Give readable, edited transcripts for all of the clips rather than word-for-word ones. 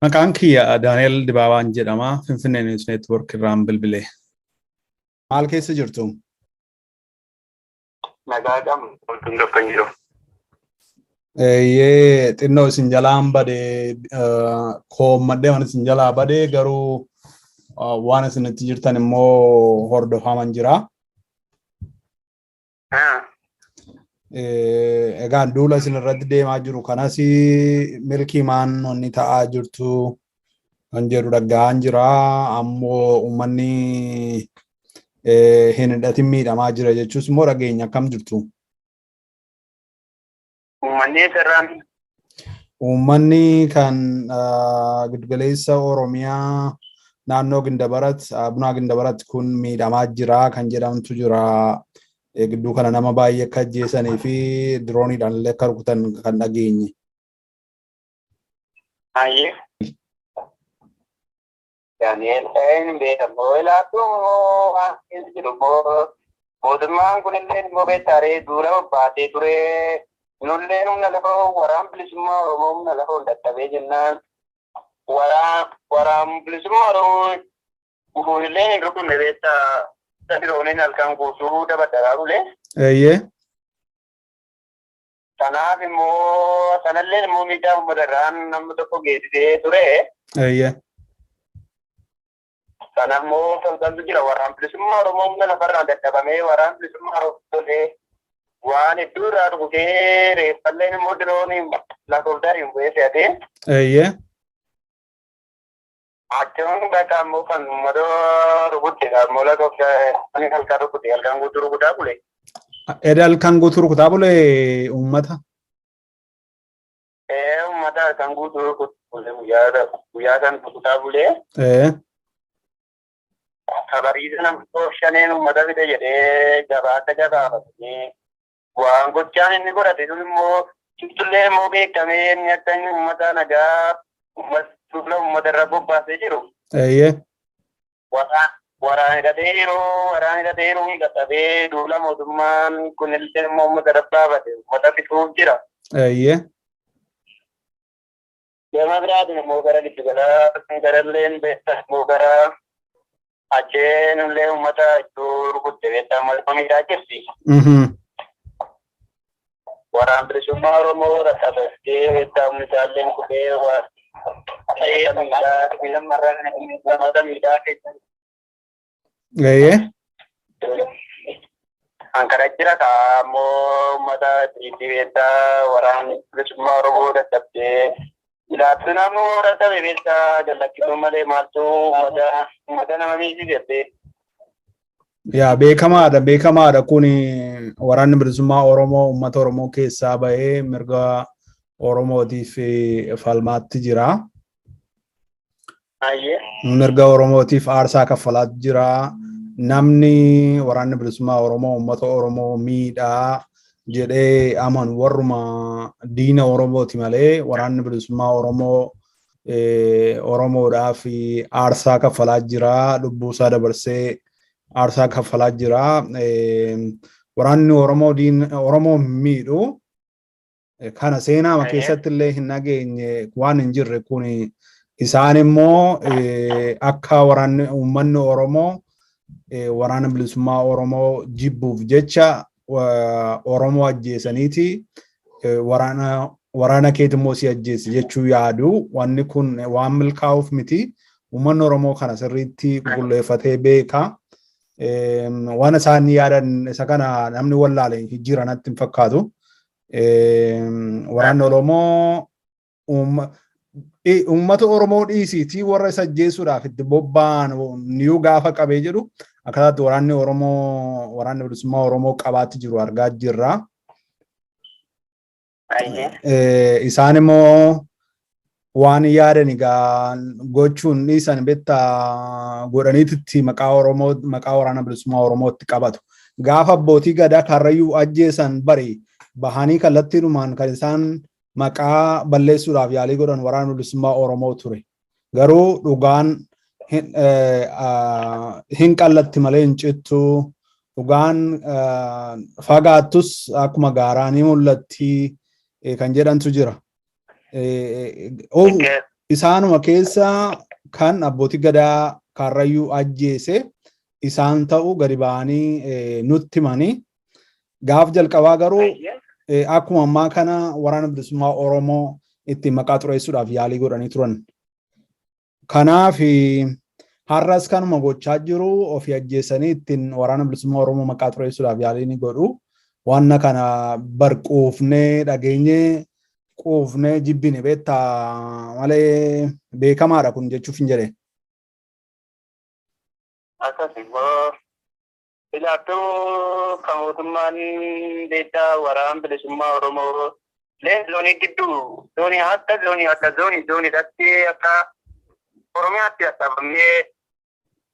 Maqaan kiyya Daani'el Dibaabaan jedhama. Finfinnee News Network irraan bilbilee. Maal keessa jirtu? Nagaadhaan wantoonni tokko hin jiru. Xinnoo isin jalaan bade koommadhee waan isin jalaa bade garuu waan isinitti jirtan immoo hordofaman jira. Egaan duula isin irratti deemaa jiru kanas milkii maan onni ta'aa jirtu kan jedhu dhaga'aan jira. Ammoo uummanni hin hidhatin miidhamaa jira jechuus immoo dhageenya akkam jirtu? Uummanni kan giddugaleessa Oromiyaa naannoo Gindabarat, Abunaa Gindabarat kun miidhamaa jira kan jedhamtu jira. Gidduu kana nama baay'ee akka ajjeesanii fi dirooniidhaan illee akka rukutan kan dhageenye. Daani'el ta'een beekamoo ilaatu waan jiru mootummaan kunillee immoo beektaree duula baatee ture. Nullee humna lafa waraan bilisummaa Oromoo humna lafa ol dadhabee jennaan waraan bilisummaa Oromoo gufuunillee hin rukunne beektaa. Dirooniin halkan guutuu dabadaraa bule. Kanaaf immoo sanallee immoo miidhaa uummatarraan nama tokko geessisee ture. Sana immoo tolfamtu jira waraan bilisummaa Oromoo humna lafarraan dadhabamee waraan bilisummaa Oromoo tolee waan hedduu irraa dhugutee reeffalleen immoo dirooniin lafa ol dariin bu'ee fe'atee. Achuun bakka ammoo kan uummata rukutte ammoo lafa halkan rukutte halkan guutuu rukutaa bule. Halkan guutuu rukutaa bule uummata? Uummata halkan guutuu rukutte guyyaa kan rukutaa bule. Kabariisa nama shaneen uummata fide jedhee gabaasa gabaafatee waan gochaan inni godhate sun immoo cimtullee immoo beekamee inni akka inni uummata nagaa uummata irra bobbaasee jiru. Waraan hidhateeru hidhatee duula mootummaan kunillee immoo uummata irra baafate uummata fixuuf jira. Gama biraatiin immoo gara giddugalaa garalleen beektaa immoo gara acheen illee uummata iddoo rukutte beektaa malfa miidhaa jirti. Waraan bilisummaa Oromoo rakkatee beektaa humni isaallee kufee waan Ankara jira ammoo uummata beektaa waraan bilisummaa Oromoo dadhabdee ilaattu naannoo dadhabe beektaa jallakkisuu malee maaltu uummata nama miidhagdee. Yaa beekamaadha kun waraanni bilisummaa Oromoo uummata Oromoo keessaa bahee mirga Oromootiif falmaatti jira. Mirga Oromootiif aarsaa kaffalaatti jira. Namni waraanni bilisummaa Oromoo uummata Oromoo miidhaa jedhee amanu warruma diina Oromooti malee waraanni bilisummaa Oromoo Oromoodhaaf aarsaa kaffalaa jira. Lubbuusaa dabarsee aarsaa kaffalaa jira. Waraanni Oromoo miidhu kana seenaa keessatti illee hin nageenye waan hin jirre kun isaan immoo akka waraanni uummanni Oromoo waraana bilisummaa Oromoo jibbuuf jecha Oromoo ajjeesaniiti waraana keetti immoo si ajjeesi jechuu yaadu. Wanni kun waan milkaa'uuf miti. Uummanni Oromoo kana sirriitti qulqulleeffatee beeka. Waan isaan yaadan isa kana namni wallaale jira natti hin fakkaatu. Waraanni Oromoo uummata Oromoo dhiisiitii warra isa ajjeesuudhaaf itti bobba'an niyuu gaafa qabee jedhu akkataatti waraanni bilisummaa Oromoo qabaatti jiru argaa jirra. Isaan immoo waan yaadan egaa gochuun dhiisan beektaa godhaniititti maqaa waraana bilisummaa Oromootti qabatu. Gaafa abbootii gadaa karrayyuu ajjeesan bari bahanii kallattiidhumaan kan isaan maqaa balleessuudhaaf yaalii godhan waraana bilisummaa Oromoo ture. Garuu dhugaan hin qallatti malee hin cittu. Dhugaan fagaattus akkuma gaaraa ni mul'atti kan jedhantu jira. isaanuma keessa kan abbootii gadaa Karrayyuu ajjeese isaan ta'u gadi ba'anii nutti himanii gaaf jalqabaa garuu akkuma ammaa kana waraana bilisummaa Oromoo itti maqaa xureessuudhaaf yaalii godhanii turan. Kanaaf har'as kanuma gochaa jiru ofii ajjeesanii ittiin waraana bilisummaa Oromoo maqaa xureessuudhaaf yaalii ni godhu. Wanna kana barquufnee dhageenyee quufnee jibbine beektaa malee beekamaadha kun jechuuf hin jedhe. Akkasumas filattuu kan mootummaan beektaa waraana bilisummaa Oromoo zoonii gidduu zoonii irratti akka Oromiyaatti asxaafamee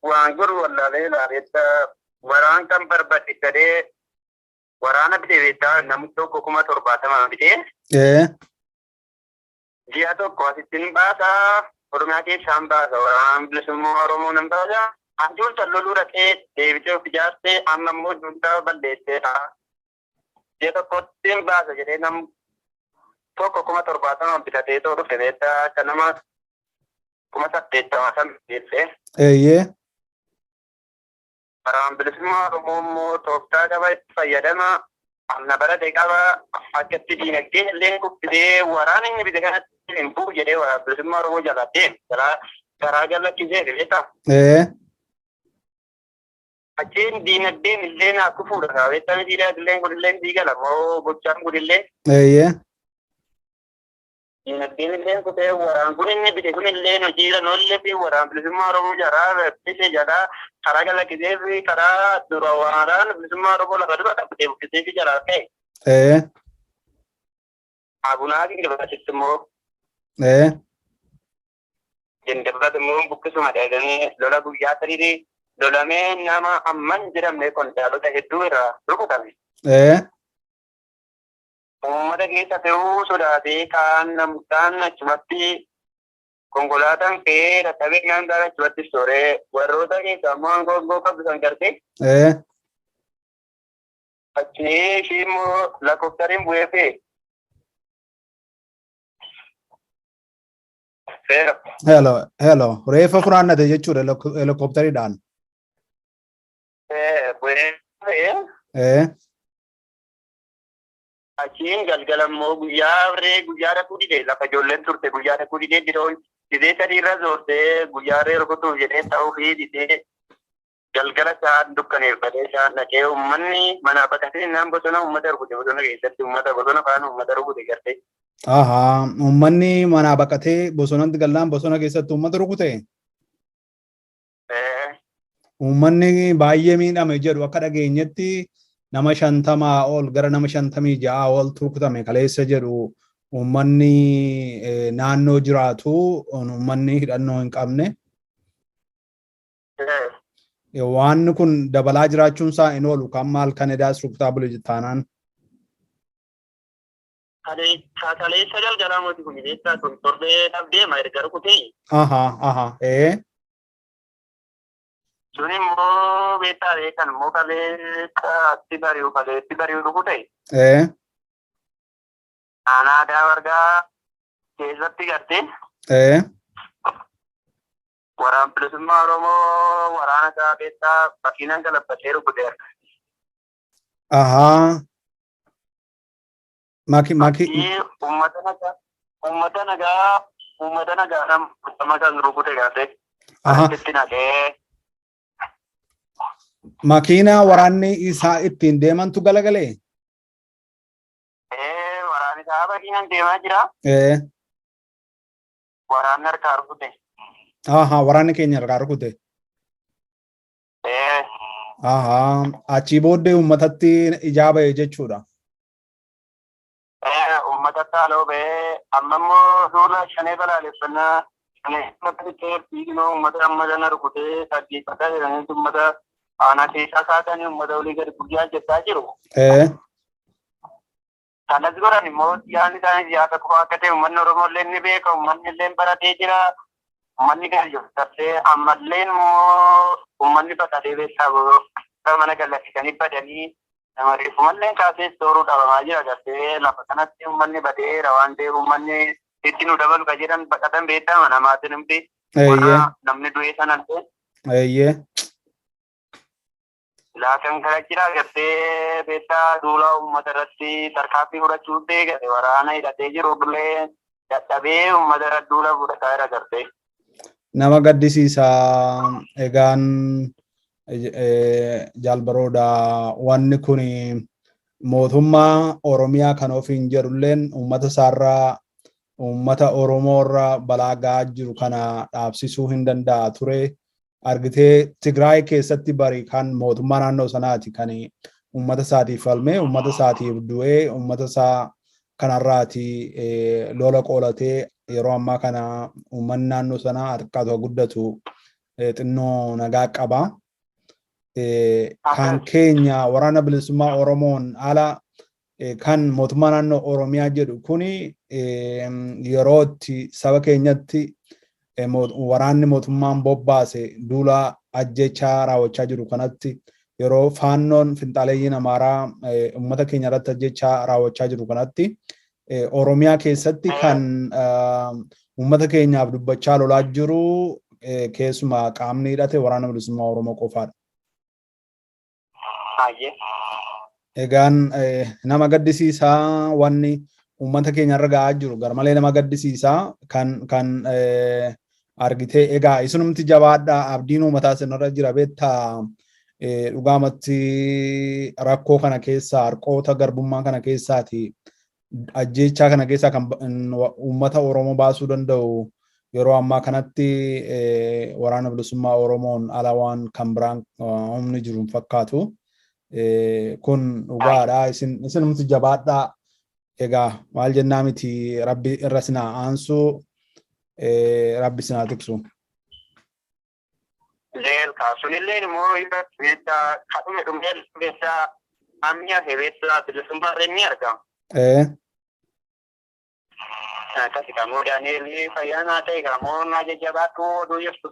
waan godhu wallaalee laabeetta waraan kan barbaaddatee waraana bideebeettaa namni tokko 70,000 bitee ji'a tokko asittiin baasaa Oromiyaa keessaan baasa waraana bilisummaa Oromoo nan baasa anjuun talloluu dhaqee deebitee of ijaartee amma immoo juntaa balleesseedha ji'a tokkottiin baasa jedhee nam tokko 70,000 bitatee too dhufe beektaa akka nama 80,000 san bitee waraana bilisummaa Oromoo immoo tooftaa qaba itti fayyadama amna barate qaba akkatti diinagdee illee kubbisee waraana inni bite kanatti hin bu'u jedhee waraana bilisummaa Oromoo jalatti garaa gallakkisee beektaa. Achiin diinagdeen illee naa kufuudha beektaa diinagdeen kun illee diigala moo gochaan kun illee. Diinagdeen illee kutee waraan kun inni bite kun illee hojiirra noollee fi waraan bilisummaa Oromoo jaraa bise jalaa karaa galakkisee fi karaa dura waraan bilisummaa Oromoo lafa dura dhaabbatee buqqisee fi jalaa ka'e. Abunaa gindirrasitti immoo. Gindirratti immoo buqqisuma dheedanii lola guyyaa sadii lolamee nama amman jedhamne qondaalota hedduu irraa rukutame. Uummata keessa ta'uu sodaatee kaan namuudhaan achumatti konkolaataan ka'ee dadhabee nyaantaan achumatti sooree warroota keessa ammoo aangoo qabbisan gartee. Achii ishii immoo lakkoftariin bu'ee fe'e. Hello. Reeffa furaannate jechuudha helikoptariidhaan. Bu'ee fe'e. Achiin galgala immoo guyyaa dhaquu didee lafa ijoolleen turte guyyaa dhaquu didee diroon didee sadiirra zoortee guyyaa rukutuuf jedhee ta'uu fi didee galgala isaan dukkaneeffatee isaan dhaqee uummanni mana baqatee naan bosona uummata rukute bosona keessatti uummata bosona faana uummata rukute gartee. Uummanni mana baqatee bosonatti gallaan bosona keessatti uummata rukute. Uummanni baay'ee miidhame jedhu akka dhageenyetti. Nama 50 ol gara nama 56 ol rukutame kaleessa jedhu uummanni naannoo jiraatu uummanni hidhannoo hin qabne. Waan kun dabalaa jiraachuun isaa hin oolu kan maal kan edaas rukutaa bule taanaan. Kaleessa galgalaa mootii kun beektaa kun torbee dhabdeema erga rukutee. Suni immoo beektaa beekan immoo kaleetti bari'u rukute. Aanaa aadaa wargaa keessatti gartee. Waraan bilisummaa Oromoo waraana isaa beektaa bakkiinaan galabbatee rukute. Uummata nagaa nama kan rukute gartee. Asitti naqee. Makiina waraanni isaa ittiin deemantu galagalee? Waraanni isaa makiinaan deemaa jira. Waraanni harkaa rukute. Waraanni keenya harkaa rukute. Achii booddee uummatatti ijaa ba'e jechuudha. Uummatatti haaloo ba'ee amma immoo suuraa shanee balaaleffannaa shanee uummata amma sana rukutee dhaggeeffataa jiraniitu uummata aanaa keessaa kaatanii uummata olii gadi guyyaa jettaa jiru. Kanas godhan immoo yaadni isaanii siyaasa qofa akka ta'e uummanni Oromoo illee ni beeka uummanni illee baratee jira uummanni gadi jirtee ammallee immoo uummanni baqatee beektaa mana gallachiisanii badanii nama reeffumallee kaasee sooruu dhabamaa jira gartee lafa kanatti uummanni badeera waan ta'eef uummanni itti nu dabalu ka jedhan baqatan beektaa namaatiin himti warra namni du'ee sanan eeyyee laakan kana jira gartee beektaa duula uummata irratti tarkaanfii fudhachuu ta'e waraana hidhatee jiru illee dadhabee uummata irratti duula fudhataa jira gartee. Nama gaddisiisa egaan jaalbarooda wanni kun mootummaa Oromiyaa kan ofiin jedhulleen uummata isaarraa uummata Oromoorraa balaa gahaa jiru kana dhaabsisuu hin danda'a ture. Argitee Tigraay keessatti bari kan mootummaa naannoo sanaati kan uummata isaatiif falmee uummata isaatiif du'ee uummata isaa kanarraati lola qoolatee yeroo ammaa kana uummanni naannoo sanaa harkaatu guddatu xinnoo nagaa qaba. Kan keenya waraana bilisummaa Oromoon ala kan mootummaa naannoo Oromiyaa jedhu kuni yerootti saba keenyatti waraanni mootummaan bobbaase duula ajjechaa raawwachaa jiru kanatti yeroo faannoon finxaaleeyyiin Amaaraa uummata keenya irratti ajjechaa raawwachaa jiru kanatti Oromiyaa keessatti kan uummata keenyaaf dubbachaa lolaa jiru keessumaa qaamni hidhate waraana bilisummaa Oromoo qofaadha. Egaan nama gaddisiisaa wanni uummata keenya irra gahaa jiru garmalee nama gaddisiisaa kan argitee egaa isinumti jabaadhaa abdiin uummataa sinirra jira beektaa dhugaamatti rakkoo kana keessaa harqoota garbummaa kana keessaati ajjechaa kana keessaa kan uummata Oromoo baasuu danda'u yeroo ammaa kanatti waraana bilisummaa Oromoon ala waan kan biraan humni jiru fakkaatu kun dhugaadha isinumti jabaadhaa egaa maal jennaa miti rabbi irra sinaa aansu rabbi sinaa tiksu. Leel kaasunillee immoo beektaa kadhume dhumee beektaa ammiyaa fi beektaa bilisummaa irra argama. Akkasi kamoo Daani'eel fayyaa naa ta'e kamoo naa jajjabaatu oduu jirtu.